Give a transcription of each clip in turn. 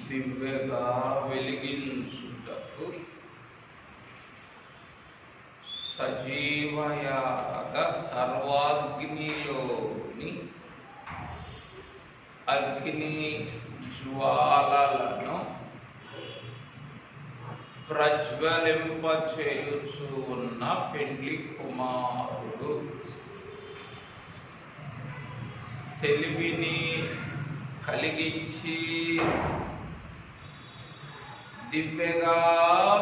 దివ్యగా వెలిగించుటకు సజీవయాగ సర్వాగ్నిలోని అగ్ని జ్వాలలను ప్రజ్వలింపచేయుచు ఉన్న పెండ్లి కుమారుడు తెలివిని కలిగించి దివ్యగా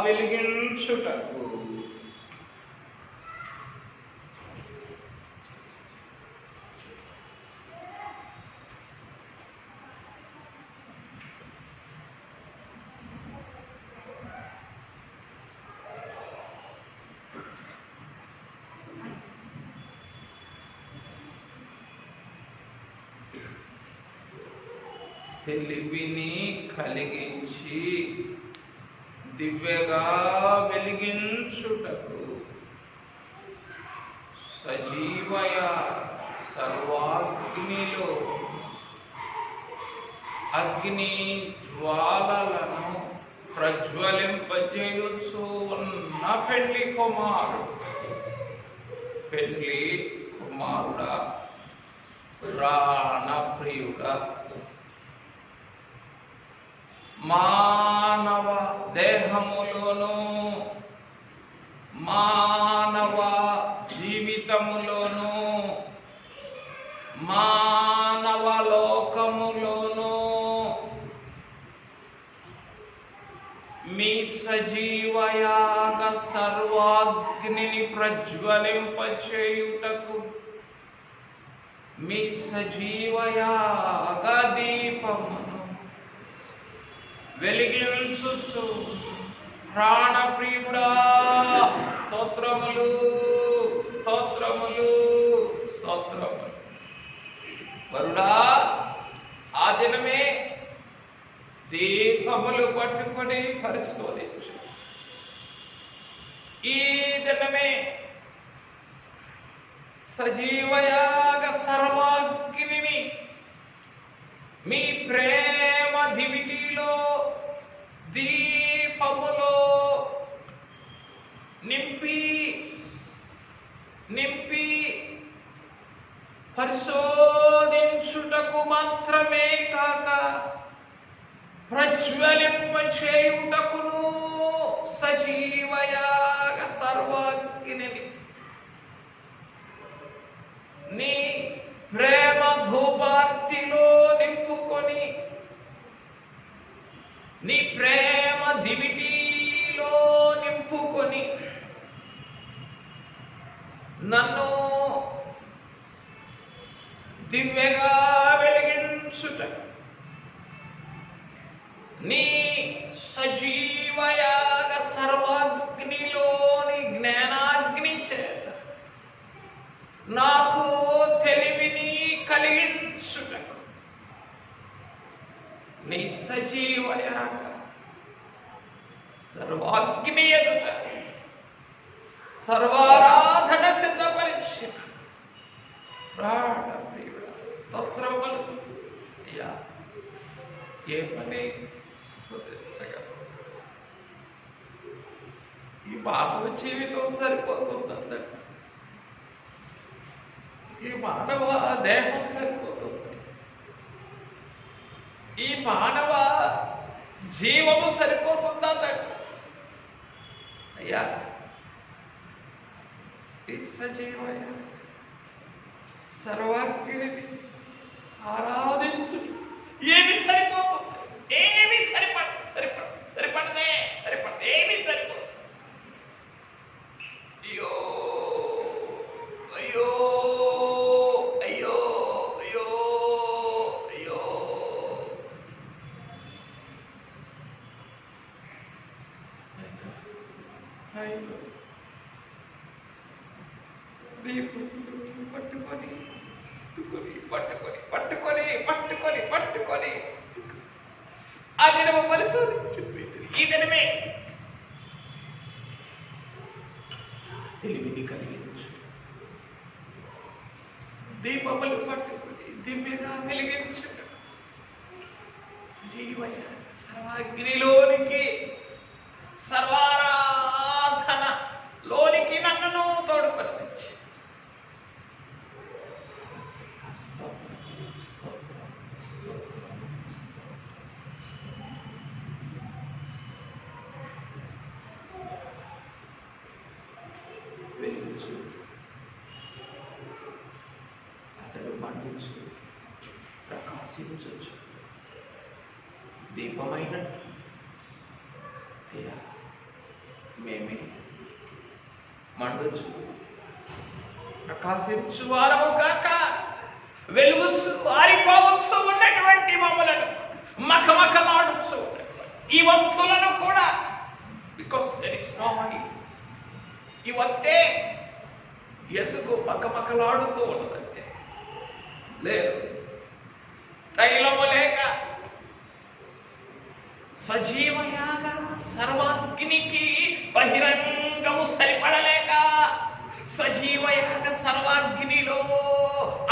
వెలిగించుటకు తెలివిని కలిగించి దివ్యగా వెలిగించుటకు సజీవయ సర్వాగ్నిలో అగ్ని జ్వాలలను ప్రజ్వలింపజేయుచు ఉన్న పెండ్లి కుమారుడా ప్రాణప్రియుడా మానవ దేహములోను మానవ జీవితములోను మానవ లోకములోను మీ సజీవయాగ సర్వాగ్నిని ప్రజ్వలింపచేయుటకు మీ సజీవయాగ దీపమును వెలిగించుచు ప్రాణప్రియుడా స్తోత్రములు స్తోత్రములు స్తోత్రములు. వరుడా ఆ దినమే దీపములు పట్టుకొని పరిశోధించు. ఈ దినమే సజీవయాగ సర్వాగ్నిని మీ ప్రేమ దివిటిలో దీపములో నింపి పరిశోధించుటకు మాత్రమే కాక ప్రజ్వలింపచేయుటకును సజీవయాగ సర్వాగ్నిని నీ ప్రేమ ధూపార్తిలో నింపుకొని నీ ప్రేమ దివిటిలో నింపుకొని నన్ను దివ్యగా వెలిగించుట నీ సజీవయాగ సర్వాగ్నిలోని జ్ఞానాగ్ని చేత నాకు తెలివిని కలిగించుటకు నీ సజీవయాగ సర్వాగ్ని ఎదుట సర్వారాధన సిద్ధపరిచిన ప్రాణ ప్రియుడా స్తోత్రములు. అయ్యా, ఏ పని స్తుతించగలవు? ఈ మానవ జీవితం సరిపోతుందండి. ఈ మానవ దేహం సరిపోతుంది. ఈ మానవ జీవము సరిపోతుందండి. అయ్యా, ఈ సజీవయ సర్వాగ్నిని ఆరాధించు. ఏమి సరిపోతుంది? ఏమి సరిపడదే. ఏమి సరిపోతుంది? అయ్యో అయ్యో అయ్యో అయ్యో అయ్యో. అయ్యో, దీపం పట్టుకొని ఆ దినము పరిశోధించు. ఈ దినమే తెలివిని కలిగించు. దీపములు పట్టుకొని దివ్యగా వెలిగించు. సజీవయ సర్వాగ్నిలోనికి సర్వారాధన లోనికి నన్ను తోడుకొని వెలిగించు. అతడు మండించు, ప్రకాశించు, దీపమైనట్టు. అయ్యా, మేమే మండొచ్చు, ప్రకాశించు వారము కాక వెలుగుచ్చు, ఆరిపోవచ్చు ఉన్నటువంటి మమ్మలను మకమకలాడుచు ఈ వత్తులను కూడా, because there is no money. ఈ వత్తే ఎందుకు మకమకలాడుతూ ఉన్నదంటే, లేదు తైలము లేక సజీవయాగ సర్వాగ్నికి బహిరంగము సరిపడలేక, సజీవయాగ సర్వాగ్నిలో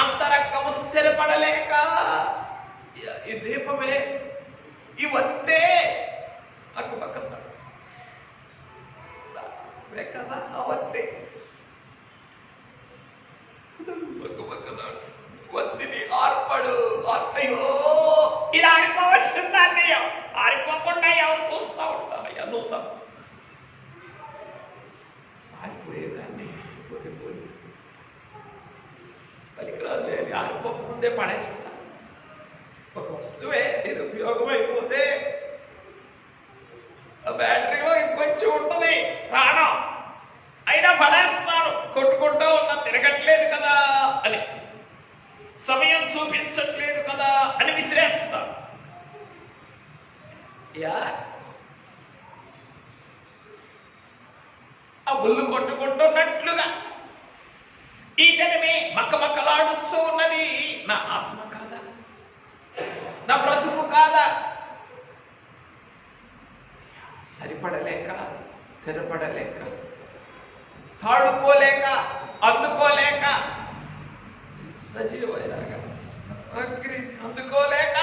అంతరంగము స్థిరపడలేక, ఈ దీపమే ఈ వత్తే అక్కుపక్కన్నాడు కదా. ఆ వత్తే వత్తిని ఆర్పడు. అయ్యో, ఇది ఆరిపోవచ్చిందండి. ఆరిపోకుండా ఎవరు చూస్తూ ఉంటారు? అయ్యా, నువ్వు ఆరిపోయేదాన్ని పోయి పలికిరాదు లేని ఆరిపోకముందే పడేస్తా. ఒక వస్తువే నిరుపయోగం అయిపోతే ఆ బ్యాటరీలో ఇంకొంచెం ఉంటుంది ప్రాణం, అయినా పడేస్తాను. కొట్టుకుంటూ ఉన్నా తిరగట్లేదు కదా అని, సమయం చూపించట్లేదు కదా అని విసిరేస్తాను. ఆ బుల్లు కొట్టుకుంటున్నట్లుగా ఈ దినమే మక్కమక్కలాడుచూ ఉన్నది నా ఆత్మ కాదా, నా బ్రతుకు కాదా? సరిపడలేక, స్థిరపడలేక, తాడుకోలేక, అందుకోలేక, సజీవయాగా అందుకోలేక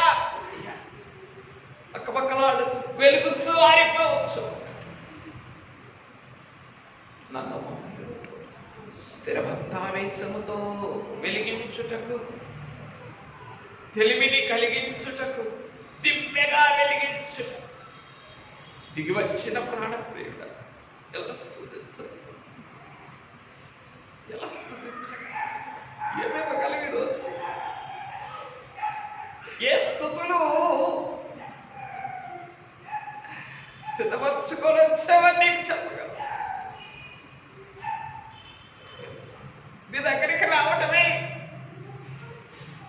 పక్కపక్కలాడచ్చు, వెలుగుచ్చు, ఆరిపోవచ్చు. నన్ను స్థిరభక్తావేశముతో వెలిగించుటకు, తెలివిని కలిగించుటకు, దివ్యగా వెలిగించుటకు దిగి వచ్చిన ప్రాణప్రియుడ, ఎలా స్తుతించగలరు? ఏమివ్వగలిగి రోజు ఏ స్థుతులు సిద్ధపరచుకొని వచ్చావని నీకు చెప్పగలరు. దగ్గరికి రావటమే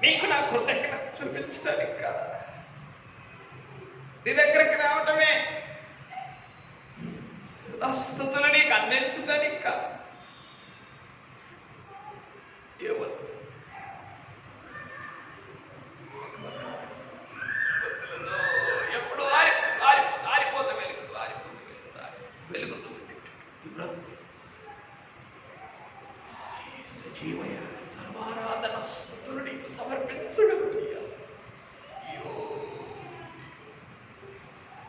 నీకు నా కృతజ్ఞత చూపించడానికి కాదు. నీ దగ్గరికి రావటమే నా స్తుతులు నీకు అందించడానికి కాదు. ఎప్పుడు ఆరిపోతే వెలుగుతూ సజీవయాన సర్వారాధన స్తుతులు నీకు సమర్పించగలుగుతాయా.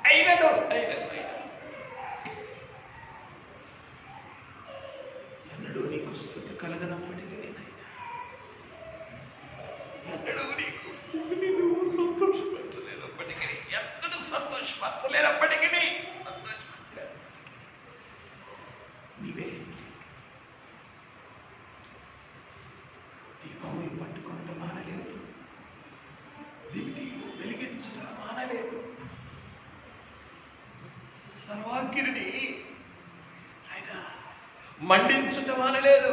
అయినను ఎన్నడూ నీకు స్తుతి కలగనప్పటికీ, ఎన్నడూ నీకు సంతోషపరచలేనప్పటికీ, ఎన్నడూ సంతోషపరచలేనప్పటికీ నీవే దీపములు పట్టుకొనటం మానలేదు, దివిటీలు వెలిగించడం మానలేదు, సర్వాగ్నిని ఆయన మండించటం మానలేదు,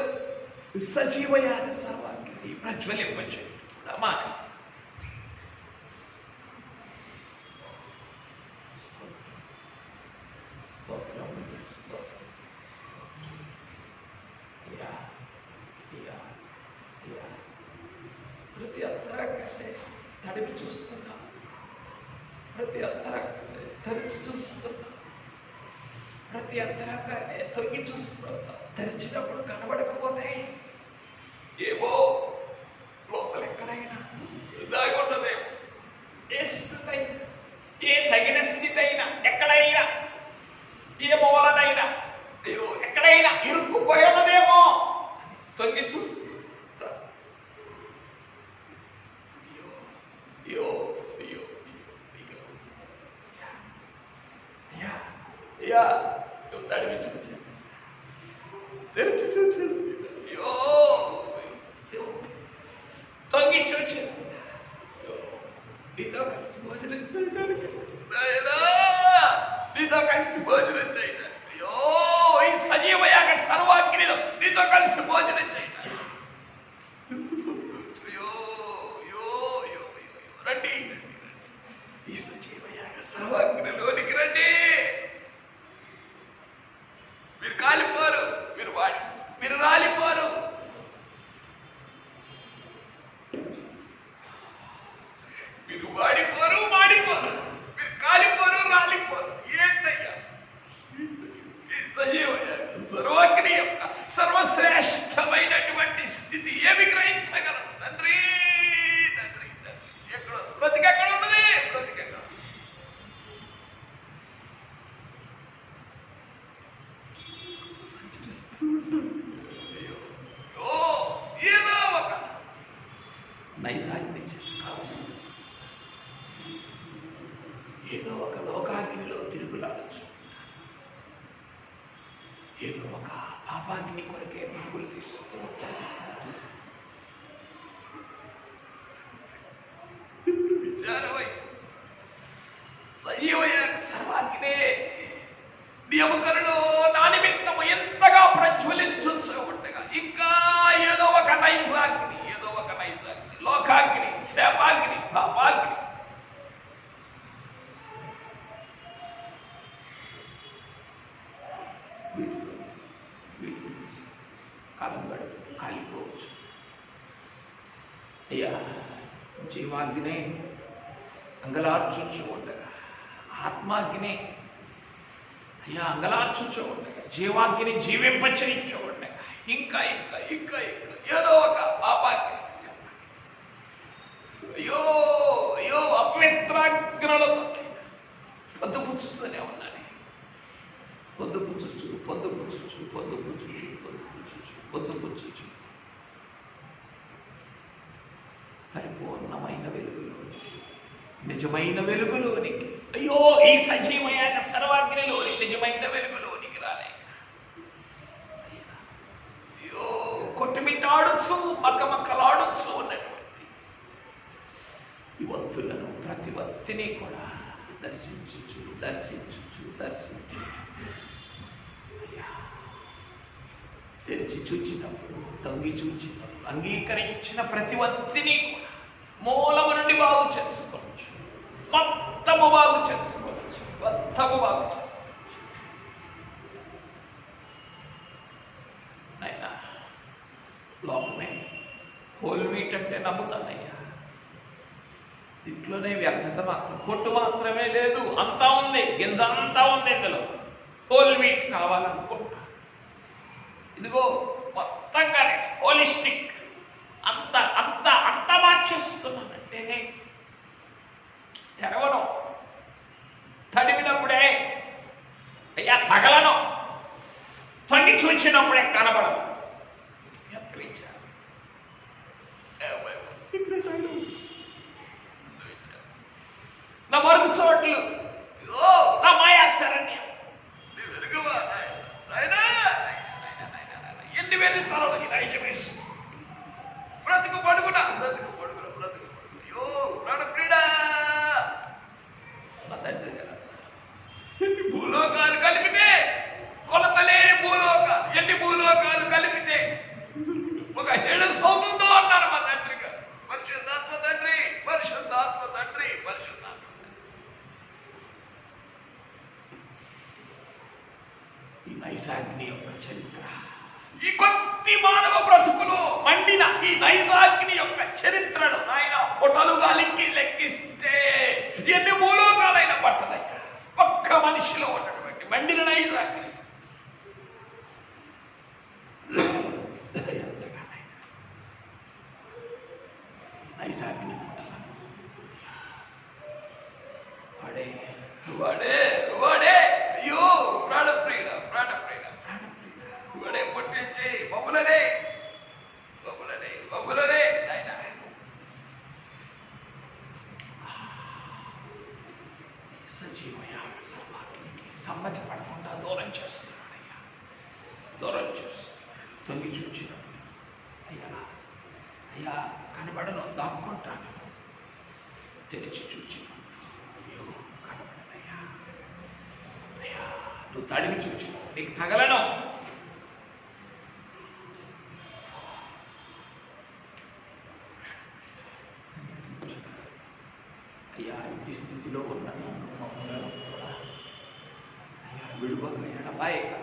సజీవయాన సర్వాగ్ని ప్రజ్వలింపచేయడం కూడా మానలేదు. ప్రతి అంతరంగాన్ని తడిపి చూస్తున్నా, ప్రతి అంతరంగాన్ని తెరిచి చూస్తున్నా, ప్రతి అంతరంగాన్ని తొంగి చూస్తున్నా. తెరిచినప్పుడు కనబడకపోతే ఏవో లోపల ఎక్కడైనా దాగి ఉండదేమో. ఏ స్థితి అయినా, ఏ తగిన స్థితి అయినా, ఎక్కడైనా, ఏ మూలనైనా, అయ్యో ఎక్కడైనా ఇరుక్కుపోయి ఉన్నదేమో తొంగి చూస్తూ తెరిచి చూచాడు, తొంగి చూచాడు నీతో కలిసి భోజనం చేయడానికి, నీతో కలిసి భోజనం చేయడానికి, ఈ సజీవయాగ సర్వాగ్నిలో నీతో కలిసి భోజనం చేయడానికి రండి, ఈ సజీవయాగ సర్వాగ్నిలోనికి రండి. మీరు కాలిపోరు, మీరు రాలిపోరు. మీరు వాడిపోరు, మాడిపోరు, మీరు కాలిపోరు, రాలిపోరు. ఏంటయ్యా సజీవయాగ సర్వాగ్ని యొక్క సర్వశ్రేష్టమైనటువంటి స్థితి ఏమి గ్రహించగలం? తండ్రి తండ్రి తండ్రి ఎక్కడ బ్రతికెక్కడ ఉన్నది? బ్రతికెక్కడ సంచరిస్తూ ఉంటుంది. ఏదో ఒక నైజాన్ని కావచ్చు, ఏదో ఒక లోకాగ్నిలో తిరుగులాడచ్చు, ఏదో ఒక పాపాగ్ని కొరకే పరుగులు తీస్తూ ఉంటారు. విచారమై సజీవయాగ సర్వాగ్నే నియమకరుడు నా నిమిత్తము ఎంతగా ప్రజ్వలించు ఉండగా ఇంకా ఏదో ఒక నైజాగ్ని, లోకాగ్ని, శాపాగ్ని, పాపాగ్ని కాలం గడుపు కాలిపోవచ్చు. అయ్యా జీవాగ్నే అంగలార్చుచు ఉండగా, ఆత్మాగ్నే అయ్యా అంగలార్చుచు ఉండగా, జీవాగ్ని జీవింపచేయించు ఉండగా ఇంకా ఇంకా ఇంకా ఇంకా ఏదో ఒక పాపాగ్ని, అయ్యో అయ్యో అపవిత్రాగ్నులతో పొద్దుపుచ్చుతూనే ఉన్నాను. పొద్దుపుచ్చు పరిపూర్ణమైన వెలుగులోనికి, నిజమైన వెలుగులోనికి, అయ్యో ఈ సజీవయాగ సర్వాగ్నిలోని నిజమైన వెలుగులోనికి రాలే. అయ్యో కొట్టుమిట్టాడుచు మక్కమక్కలాడుచు ఉన్నటువంటి ఈ వత్తులను ప్రతి వత్తిని కూడా దర్శించు తెరిచి చూచినప్పుడు, తొంగి చూచినప్పుడు అంగీకరించిన ప్రతి ఒత్తిని కూడా మూలము నుండి బాగు చేసుకోవచ్చు. మొత్తము బాగు చేసుకోవచ్చు. మొత్తము బాగు చేసుకోవచ్చు. నైనా లోపమే హోల్ వీట్ అంటే నమ్ముతానయ్యా. ఇంట్లోనే వ్యర్థత మాత్రం, పొట్టు మాత్రమే లేదు, అంతా ఉంది, గింజ అంతా ఉంది. ఇందులో హోల్ వీట్ కావాలనుకుంటా. ఇదిగో మొత్తంగానే హోలిస్టిక్ అంత అంత అంత మార్చేస్తున్నానంటేనే తెరవను. తడివినప్పుడే అయ్యా తగలను, తొంగి చూచినప్పుడే కనబడదు. ఎంత విచారం. నా మరుగు చోట్లు, నా మాయా శరణ్యం, ఎన్ని వేలు తలకి నైజమేసి బ్రతుకు పడుకున్నా, బ్రతుకు పడుకున్నా, బ్రతుకు పడుకున్నా. అయ్యో ప్రాణ క్రీడా మా తండ్రి గారు. ఎన్ని భూలోకాలు కలిపితే కొలతలేని భూలోకాలు, ఎన్ని భూలోకాలు కలిపితే ఒక హేడస్ అవుతుందో అన్నారు మా తండ్రి గారు. పరిశుద్ధాత్మ తండ్రి, పరిశుద్ధాత్మ తండ్రి, పరిశుద్ధాత్మ. ఈ నైజాగ్ని యొక్క చరిత్ర, ఈ కొద్ది మానవ బ్రతుకులు మండిన ఈ నైజాగ్ని యొక్క చరిత్రను ఆయన పొటలుగా లెక్కిస్తే ఎన్ని భూలోకాలైనా పట్టదయ్యా. ఒక్క మనిషిలో ఉన్నటువంటి మండిన నైజాగ్ని ఎంతగానైనా నైజాగ్ని పొటలను వాడే వాడే వాడే అయ్యో ప్రాణప్రియుడ, ప్రాణప్రియుడ, ప్రాణప్రియుడ, వాడే పుట్టించి బొబ్బులనే బొబ్బులనే బొబ్బులనే నాయన. సజీవయాగ సర్వాగ్నికి సమ్మతి పడకుండా దూరం చేస్తున్నాడయ్యా, దూరం చేస్తున్నాడు. తొంగి చూచినప్పుడు అయ్యా అయ్యా కనబడను, దాక్కుంటాను. తెరిచి చూచినప్పుడు అయ్యో కనబడనయ్యా. అయ్యా నువ్వు తడిమి చూచి నీకు తగలను. అయ్యా ఇంటి స్థితిలో ఉన్నాను, అయ్యా విడువక ఎడబాయక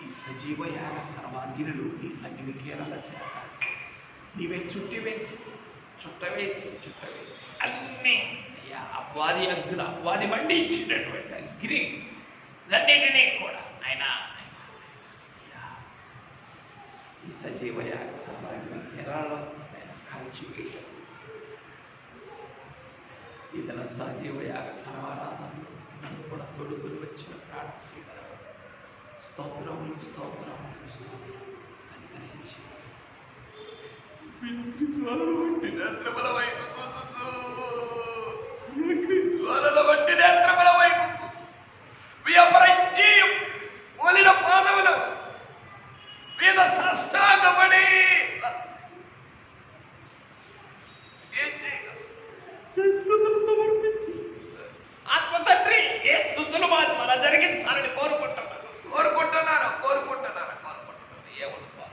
ఈ సజీవ యాగ సర్వాగ్నిలోని అగ్నికేరల చేత నీవే చుట్టవేసి అన్నీ అయ్యా అపవాది అగ్ని, అపవాది మండి ఇచ్చినటువంటి అగ్ని అన్నిటినీ కూడా ఆయన ఈ సజీవ యాగ సర్వాగ్ని కేరళలో ఆయన కాల్చివేయడం. ఇతర సజీవ యాగ సర్వారాధనలో నన్ను కూడా తొడుగులు వచ్చిన ప్రాణప్రియ స్తోత్రములు స్తోత్రములు అనుకరించి జ్వాలల వంటి నేత్రముల వైపు చూచుచు, జ్వాలల వంటి నేత్రముల వైపు చూచు వ్యపరజ్యం ఓలిన పాదములు మీద సాష్టాంగపడి ఏం చేయగలరు? స్తుతులు సమర్పించి ఆత్మ తండ్రి ఏ స్తుతులు మన జరిగించాలని కోరుకుంటున్నాను. ఏమనుకో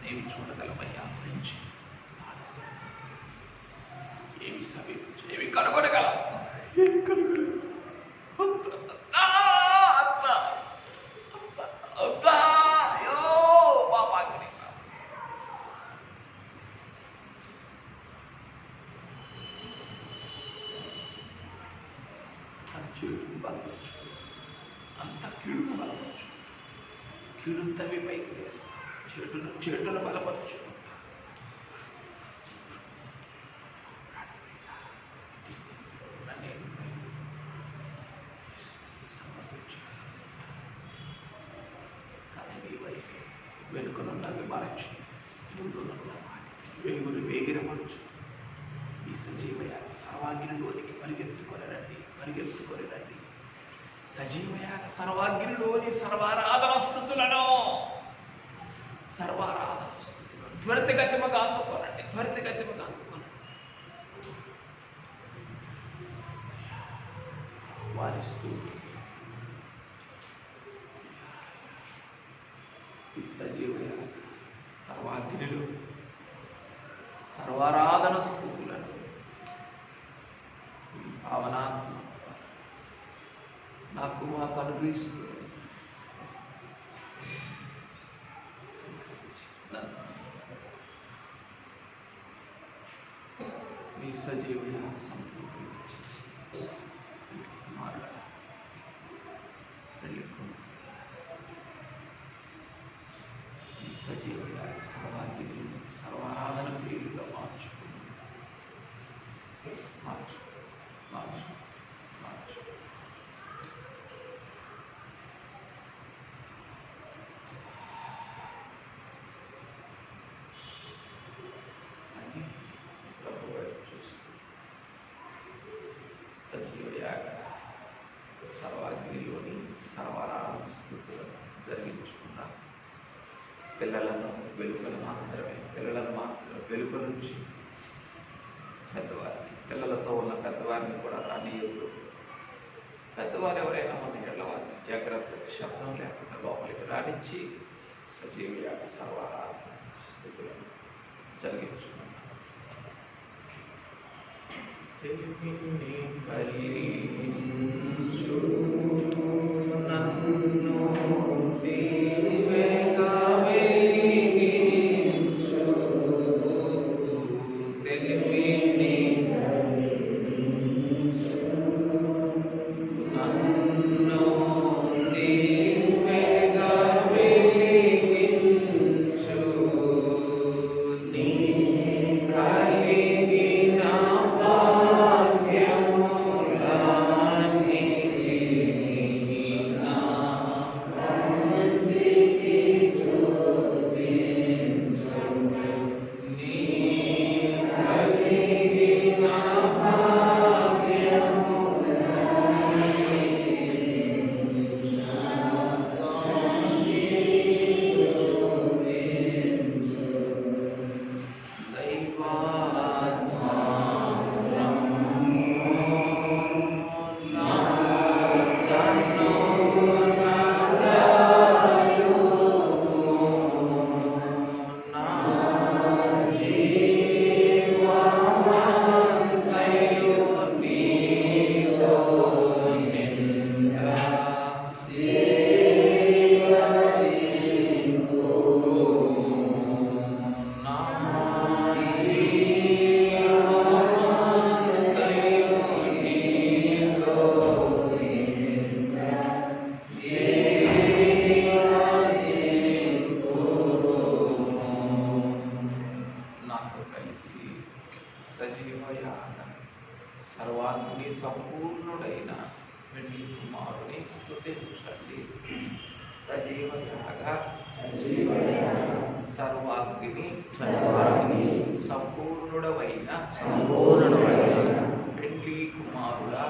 ఏమి చూడగలమయ్యా, నుంచి ఏమి సమీపించి ఏమి కనుగొనగల, ఏమి కనుగొనగల చెడును బలపరచు, అంత కీడును బలపరచు, కీడుంతవి పైకి తీస్తా, చెడును బలపరచు. కానీ నీ వైపు వెనుకనున్నవి మరచి ముందున్న వేగులు వేగిర మరచు. ఈ సజీవయాగ సర్వాగ్నిలోనికి పరిగెత్తుకొని రండి. సజీవయాగ సర్వాగ్నిలోని సర్వారాధన స్థుతులను త్వరితగతిముగా అందుకోనండి. ఆహ్వానిస్తూ ఈ సజీవుల సర్వాగ్నిలు సర్వారాధన స్థుతులను భావనాత్మక నాకు మాకు అనుగ్రహిస్తూ మీ సజీవుల ఈ సజీవుల సర్వాగ్ని సర్వారాధన ప్రియులుగా మార్చు మార్చు మార్చు మార్చు అని ప్రభు వైపు చూస్తూ సజీవయాగ సర్వాగ్నిలోని సర్వారాధన స్థుతులను జరిగించుకున్నాం. పిల్లలను వెలుపల మాత్రమే వెలుప నుంచి పెద్దవారిని పిల్లలతో ఉన్న పెద్దవారిని కూడా రానియొద్దు. పెద్దవారు ఎవరైనా మన ఇళ్ళ వారిని జాగ్రత్తగా శబ్దం లేకుండా లోపలికి రానిచ్చి సజీవయాగ సర్వారాధన స్థుతులను జరిగించుకున్నాం. సర్వాగ్ని సంపూర్ణుడైన వెండి కుమారుని స్తుతించండి. సజీవయాగ సర్వాగ్ని సంపూర్ణుడైన వెండి కుమారుడా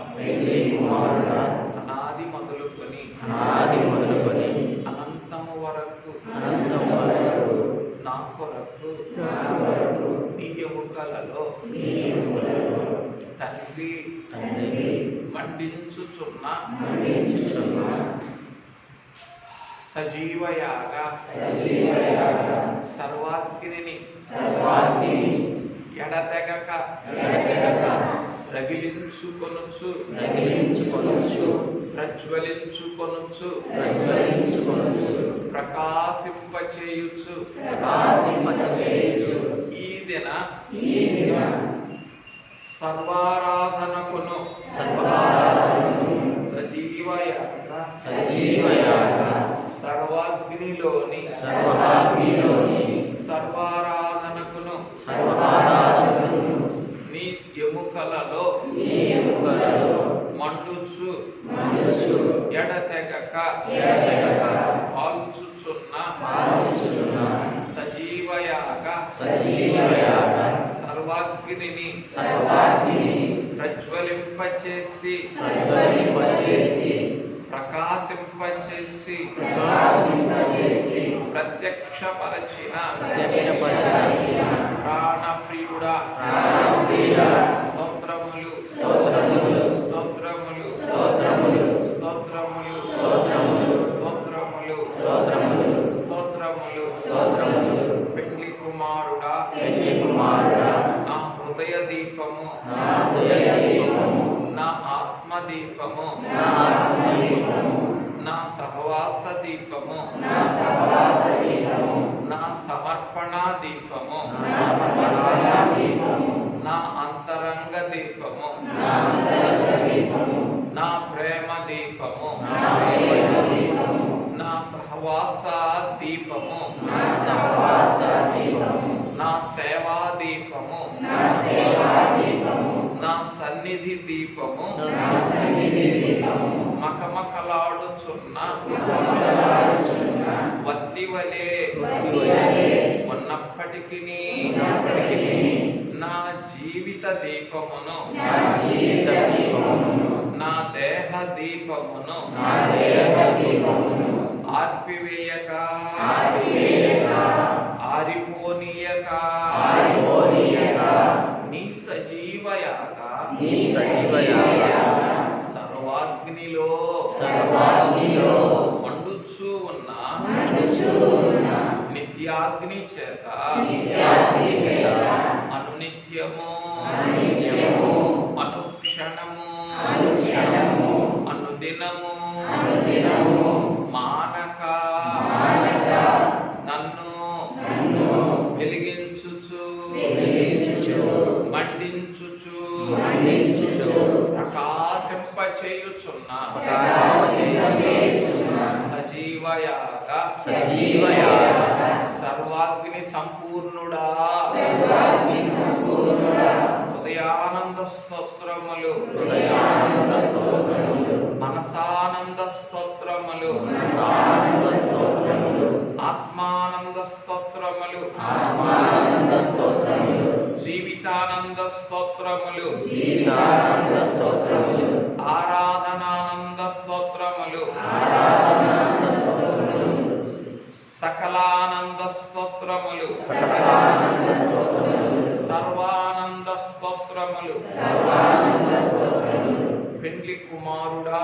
అనాది మొదలుకొని అనంతము వరకు నా కొరకు నీ ఎముకలలో తండ్రి మండించుచున్న సజీవయాగ సర్వాగ్నిని ఎడతెగక రగిలించుకొనుచు ప్రజ్వలించుకొనుచు ప్రకాశింపచేయుచు ఈ దిన సర్వారాధనకును సజీవయాగ సర్వాగ్నిలోని సర్వారాధనకును నీ ఎముకలలో మండుచు ఎడతెగక కాల్చుచున్న సజీవయాగ సర్వాగ్నిని ప్రజ్వలింపచేసి ప్రకాశింపచేసి ప్రత్యక్షపరచిన ప్రాణప్రియుడా స్తోత్రములు స్తోత్రములు స్తోత్రములు దీపము నా ఆత్మ దీపము నా సహవాస దీపము నా సమర్పణ దీపము నా అంతరంగ దీపము నా ప్రేమ దీపము నా సహవాస దీపము నా సేవా దీపము నా సన్నిధి దీపము మకమకలాడుచున్న వత్తివలే ఉన్నప్పటికీ నా జీవిత దీపమును నా దేహ దీపమును ఆర్పివేయక ఆరిపోనీయక నీ సజీవయాగ సర్వాగ్నిలో మండుచూ ఉన్న నిత్యాగ్ని చేత అనునిత్యము అనుక్షణము అనుదినము మానక నన్ను వెలిగించుచు మండించుచు ప్రకాశింపచేయుచున్న సజీవయాగ సర్వాగ్ని సంపూర్ణుడా హృదయానంద స్తోత్రములు మనసానంద స్తోత్రములు ఆత్మానంద స్తోత్రములు జీవితానంద స్తోత్రములు ఆరాధనానంద స్తోత్రములు సకలానంద స్తోత్రములు సర్వానంద స్తోత్రములు పెండ్లి కుమారుడా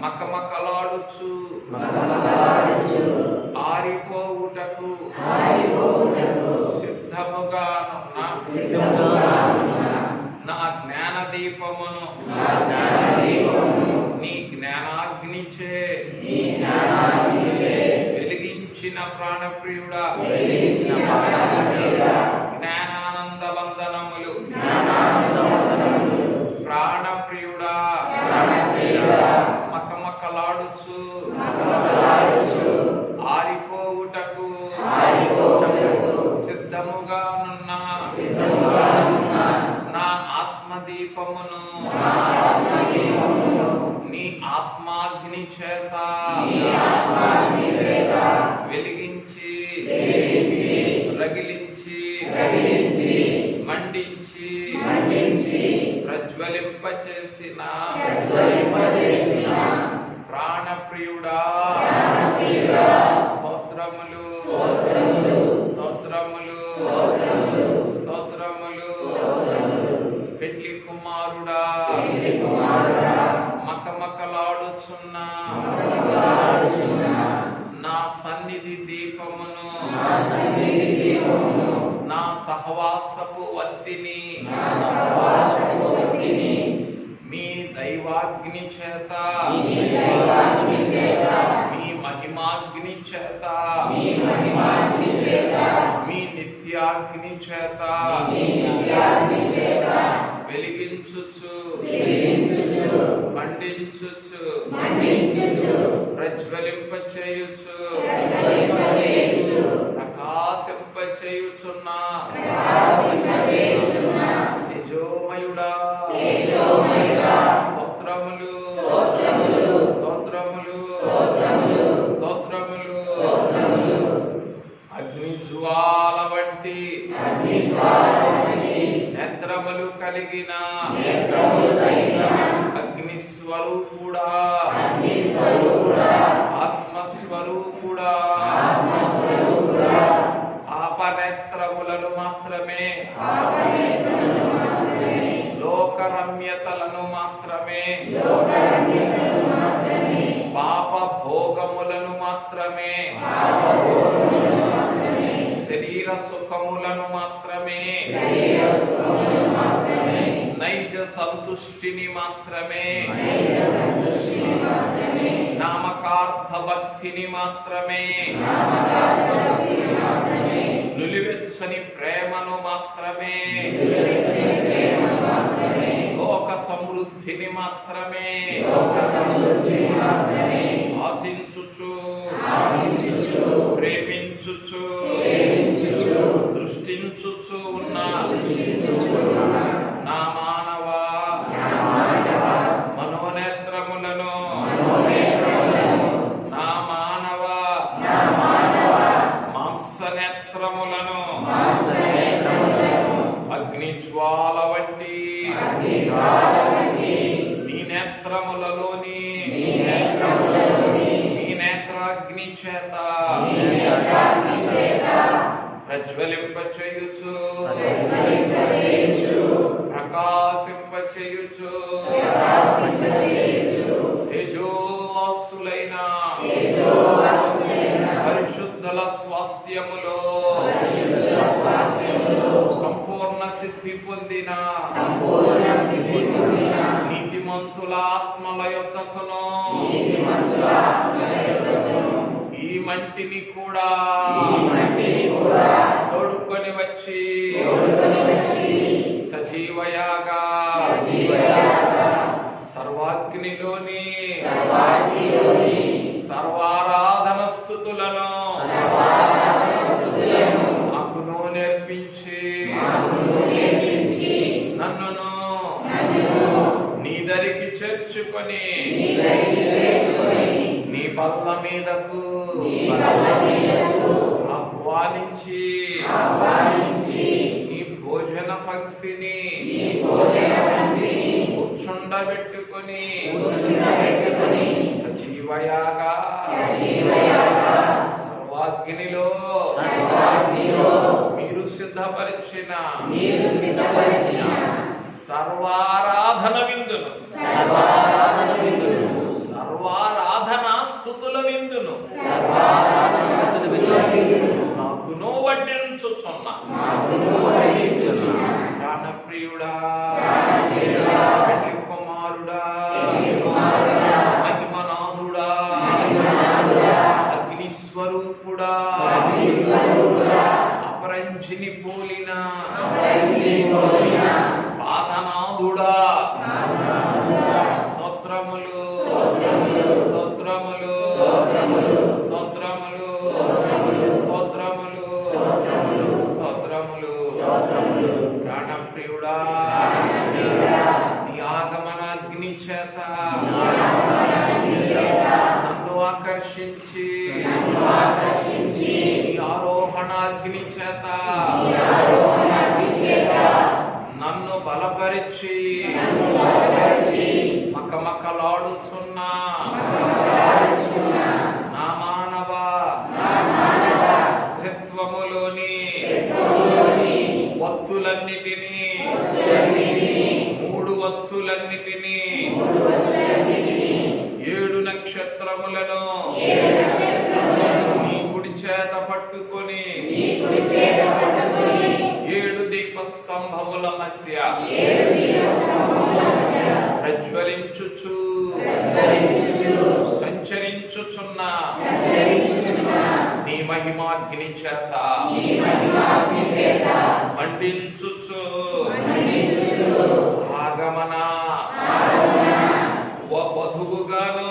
మకమకలాడుచు ఆరిపోవుటకు సిద్ధముగానున్న నా జ్ఞాన దీపమును నీ జ్ఞానాగ్నిచే వెలిగించిన ప్రాణప్రియుడా జ్ఞానానంద వందనములు ప్రాణప్రియుడా మకమకలాడుచు ఆరిపోవుటకు సిద్ధముగానున్న నా ఆత్మదీపమును నీ ఆత్మాగ్ని చేత వెలిగించి రగిలించి మండించి ప్రజ్వలింపచేసిన ప్రాణప్రియుడా స్తోత్రములు స్తోత్రములు స్తోత్రములు పెండ్లి కుమారుడా మకమకలాడుచున్న నా సన్నిధి దీపమును నా సహవాసపు వత్తిని మీ దైవాగ్ని చేత మీ మహిమాగ్ని చేత మీ నిత్యాగ్ని చేత వెలిగించుచు మండించుచు ప్రజ్వలింపచేయుచు ప్రకాశింపచేయుచున్న తేజోమయుడా స్తోత్రములు స్తోత్రములు స్తోత్రములు అగ్ని జ్వాల వంటి నేత్రములు కలిగిన అగ్నిస్వరూపుడా ఆత్మస్వరూపుడా ఆపనేత్రములను మాత్రమే లోక లోకరమ్యతలను మాత్రమే, పాప భోగములను మాత్రమే, శరీర సుఖములను మాత్రమే, నైజ సంతుష్టిని మాత్రమే, నామకార్థ భక్తిని మాత్రమే, నులివెచ్చని ప్రేమను మాత్రమే, లోక సమృద్ధిని మాత్రమే ఆశించుచు ప్రేమించుచు దృష్టించుచు ఉన్న నా మానవ మనోనేత్రములను, నా మానవ మాంసనేత్రములను అగ్నిజ్వాల వంటి నీ నేత్రములలోని నీ నేత్రాగ్ని చేత ప్రజ్వలింపచేయుచు ప్రకాశింపచేయుచు తేజోవాసులైన పరిశుద్ధుల స్వాస్థ్యములో సంపూర్ణ సిద్ధి పొందిన నీతిమంతుల ఆత్మల యొద్దకును ఈ మంటిని కూడా తోడుకొని వచ్చి సజీవయాగా సర్వాగ్నిలోని సర్వారాధన స్తుతులను నాకును నేర్పించి నన్నును నీ దరికి చేర్చుకొని నీ బల్ల మీదకు ఆహ్వానించి నీ భోజన పంక్తిని కూర్చుండబెట్టుకొని సజీవయాగా సర్వాగ్నిలో మీరు సిద్ధపరిచిన సర్వారాధన విందును, సర్వారాధన స్తుతుల విందును నాకును వడ్డించుచున్న ప్రాణప్రియుడా, పెళ్లి కుమారుడా, మహిమనాథుడా, అగ్నిస్వరూపుడా, అపరంజిని పోలిన పాదనాథుడా, స్తోత్రములు స్తోత్రములు స్తోత్రములు స్తోత్రములు స్తోత్రములు ప్రాణప్రియుడా, నీ ఆగమనాగ్ని చేత నన్ను ఆకర్షించి నీ ఆరోహణాగ్ని చేత నన్ను బలపరిచి మకమకలాడుచున్న నా మానవ త్రిత్వములోని వత్తులన్నిటినీ, మూడు వత్తులన్నిటినీ, 7 నక్షత్రములను నీ కుడి చేత పట్టుకొని 7 దీపస్తంభముల మధ్య ప్రజ్వలించుచు సంచరించుచున్న నీ మహిమాగ్ని చేత మండించుచు ఆగమన వధువుగాను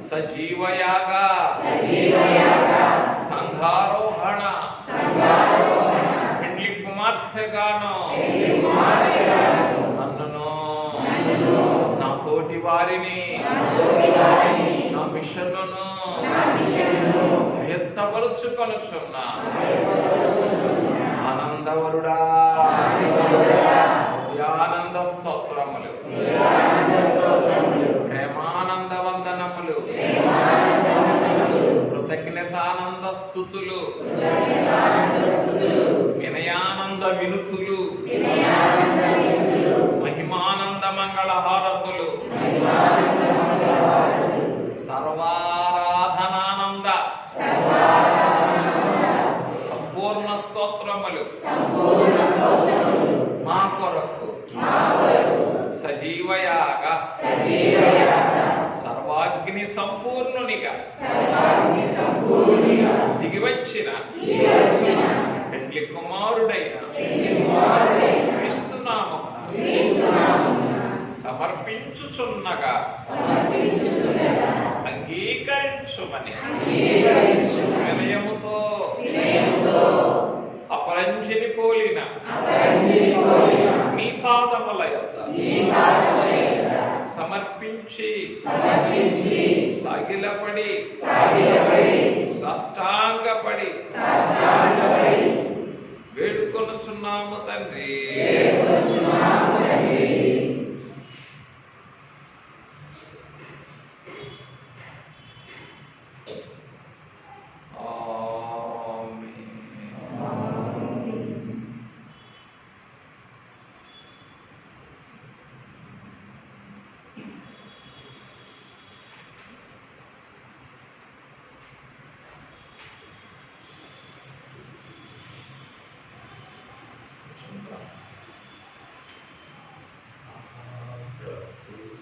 సజీవయాగా సంఘారోహణ పెండ్లి కుమార్తెగాను నన్నును నా తోటి వారిని నా మిషన్ను ఎత్తపరుచుకొనుచున్నా ఆనందవరుడా, ఆనంద స్తోత్రములు, ప్రేమానంద వందనములు, కృతజ్ఞతానంద స్తుతులు, వినయానంద వినుతులు మహిమానంద మంగళ హారతులు సర్వారాధనానంద సంపూర్ణ స్తోత్రములు మా కొరకు సజీవయాగ సర్వాగ్ని సంపూర్ణునిగా దిగివచ్చిన పెండ్లి కుమారుడైన క్రీస్తునామమున సమర్పించుచున్నగా అంగీకరించుమని వినయముతో అపరంజిని పోలిన మీ పాదముల యొద్ద సమర్పించి సాగిలపడి సాష్టాంగపడి వేడుకొనుచున్నాము తండ్రి.